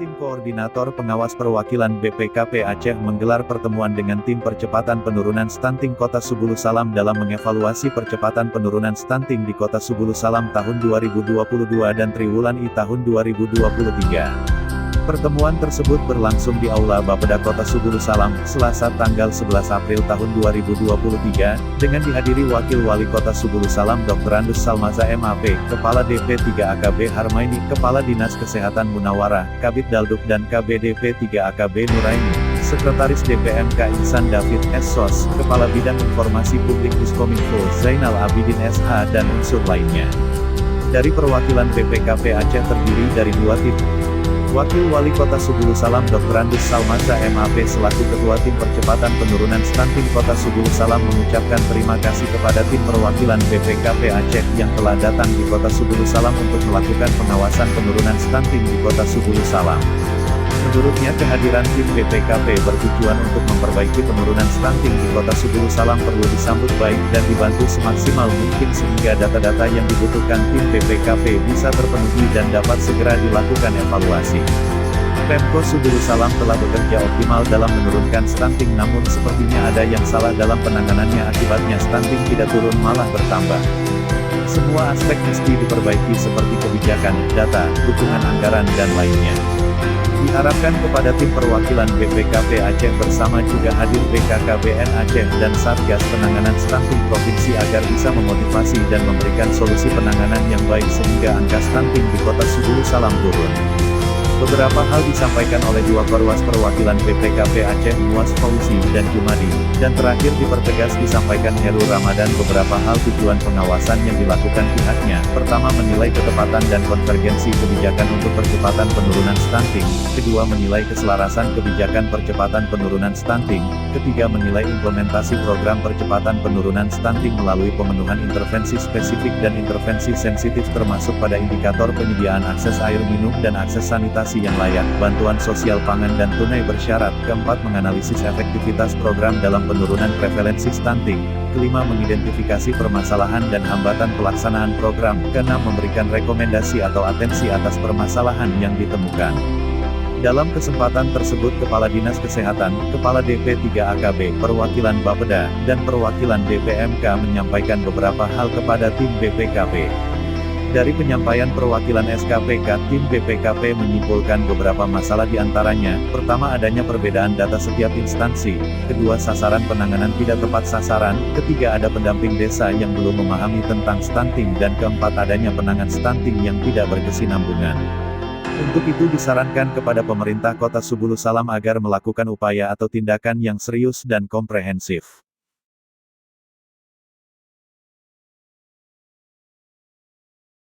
Tim Koordinator Pengawas Perwakilan BPKP Aceh menggelar pertemuan dengan Tim Percepatan Penurunan Stunting Kota Subulu Salam dalam mengevaluasi percepatan penurunan stunting di Kota Subulu Salam tahun 2022 dan Triwulan I tahun 2023. Pertemuan tersebut berlangsung di Aula Bapeda Kota Subulu Salam, Selasa tanggal 11 April tahun 2023, dengan dihadiri Wakil Wali Kota Subulu Salam Dr. Andus Salmaza MAP, Kepala DP 3 AKB Harmaini, Kepala Dinas Kesehatan Munawarah, Kabid Dalduk dan KBDP 3 AKB Nuraini, Sekretaris DPMK Ihsan David S.Sos, Kepala Bidang Informasi Publik Diskominfo Zainal Abidin SH dan unsur lainnya. Dari perwakilan BPKP Aceh terdiri dari 2 tim. Wakil Wali Kota Subulu Salam Dr. Andus Salmaza MAP selaku Ketua Tim Percepatan Penurunan Stunting Kota Subulu Salam mengucapkan terima kasih kepada tim perwakilan BPKP Aceh yang telah datang di Kota Subulu Salam untuk melakukan pengawasan penurunan stunting di Kota Subulu Salam. Menurutnya kehadiran tim BPKP bertujuan untuk memperbaiki penurunan stunting di Kota Subulu Salam perlu disambut baik dan dibantu semaksimal mungkin sehingga data-data yang dibutuhkan tim BPKP bisa terpenuhi dan dapat segera dilakukan evaluasi. Pemko Subulu Salam telah bekerja optimal dalam menurunkan stunting namun sepertinya ada yang salah dalam penanganannya akibatnya stunting tidak turun malah bertambah. Semua aspek mesti diperbaiki seperti kebijakan, data, dukungan anggaran dan lainnya. Diharapkan kepada tim perwakilan BPKP Aceh bersama juga hadir BKKBN Aceh dan Satgas Penanganan Stunting Provinsi agar bisa memotivasi dan memberikan solusi penanganan yang baik sehingga angka stunting di Kota Subulu Salam turun. Beberapa hal disampaikan oleh dua perwas perwakilan BPKP Aceh Muaz Fauzi dan Jumadi, dan terakhir dipertegas disampaikan Heru Ramadan beberapa hal tujuan pengawasan yang dilakukan pihaknya. Pertama menilai ketepatan dan konvergensi kebijakan untuk percepatan penurunan stunting, kedua menilai keselarasan kebijakan percepatan penurunan stunting, ketiga menilai implementasi program percepatan penurunan stunting melalui pemenuhan intervensi spesifik dan intervensi sensitif termasuk pada indikator penyediaan akses air minum dan akses sanitasi yang layak, bantuan sosial pangan dan tunai bersyarat. Keempat menganalisis efektivitas program dalam penurunan prevalensi stunting. Kelima mengidentifikasi permasalahan dan hambatan pelaksanaan program. Keenam memberikan rekomendasi atau atensi atas permasalahan yang ditemukan. Dalam kesempatan tersebut Kepala Dinas Kesehatan, Kepala DP 3 AKB, perwakilan Bapeda, dan perwakilan DPMK menyampaikan beberapa hal kepada tim BPKP. Dari penyampaian perwakilan SKPK, tim BPKP menyimpulkan beberapa masalah diantaranya, pertama adanya perbedaan data setiap instansi, kedua sasaran penanganan tidak tepat sasaran, ketiga ada pendamping desa yang belum memahami tentang stunting dan keempat adanya penanganan stunting yang tidak berkesinambungan. Untuk itu disarankan kepada pemerintah Kota Subulu Salam agar melakukan upaya atau tindakan yang serius dan komprehensif.